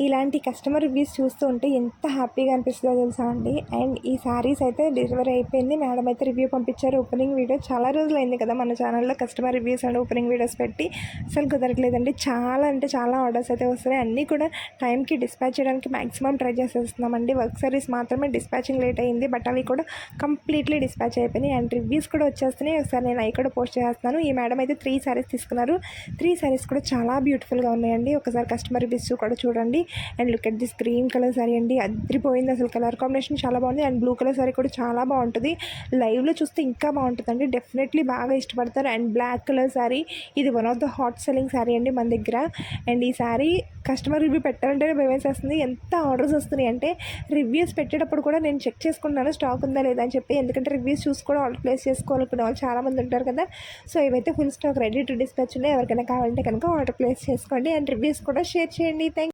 ఇలాంటి customer reviews చూస్తూ ఉంటే ఎంత హ్యాపీగా అనిపిస్తుందో తెలుసా అండి. అండ్ ఈ శారీస్ అయితే డెలివరీ అయిపోయింది. మేడం అయితే రివ్యూ పంపించారు. ఓపెనింగ్ వీడియో చాలా రోజులైంది కదా మన ఛానల్లో customer reviews and opening videos పెట్టి, అసలు కుదరట్లేదండి. చాలా అంటే చాలా ఆర్డర్స్ అయితే వస్తున్నాయి. అన్నీ కూడా టైంకి డిస్పాచ్ చేయడానికి మ్యాక్సిమం ట్రై చేసేస్తున్నామండి. వర్క్ సర్వీస్ మాత్రమే డిస్పాచింగ్ లేట్ అయింది, బట్ అవి కూడా కంప్లీట్లీ డిస్పాచ్ అయిపోయినాయి. అండ్ రివ్యూస్ కూడా వచ్చేస్తున్నాయి. ఒకసారి నేను అవి కూడా పోస్ట్ చేస్తున్నాను. ఈ మేడం అయితే 3 శారీస్ తీసుకున్నారు. 3 శారీస్ కూడా చాలా బ్యూటిఫుల్గా ఉన్నాయండి. ఒకసారి కస్టమర్ రివ్యూస్ కూడా చూడండి. And look at this green colour sorry అండి, అదిరిపోయింది అసలు. కలర్ కాంబినేషన్ చాలా బాగుంది. అండ్ బ్లూ కలర్ సారీ కూడా చాలా బాగుంటుంది. లైవ్లో చూస్తే ఇంకా బాగుంటుందండి, డెఫినెట్లీ బాగా ఇష్టపడతారు. అండ్ బ్లాక్ కలర్ సారీ, ఇది one of the hot selling sorry అండి మన దగ్గర. అండ్ ఈ సారీ కస్టమర్ రివ్యూ పెట్టాలంటేనే భయమేసేస్తుంది. ఎంత ఆర్డర్స్ వస్తున్నాయి అంటే, రివ్యూస్ పెట్టేటప్పుడు కూడా నేను చెక్ చేసుకుంటున్నాను స్టాక్ ఉందా లేదా అని చెప్పి. ఎందుకంటే రివ్యూస్ చూసి కూడా ఆర్డర్ ప్లేస్ చేసుకోవాలనుకునే వాళ్ళు చాలామంది ఉంటారు కదా. సో ఇవైతే full stock ready to dispatch ఉన్నాయి. ఎవరికైనా కావాలంటే కనుక ఆర్డర్ ప్లేస్ చేసుకోండి. అండ్ రివ్యూస్ కూడా షేర్ చేయండి. థ్యాంక్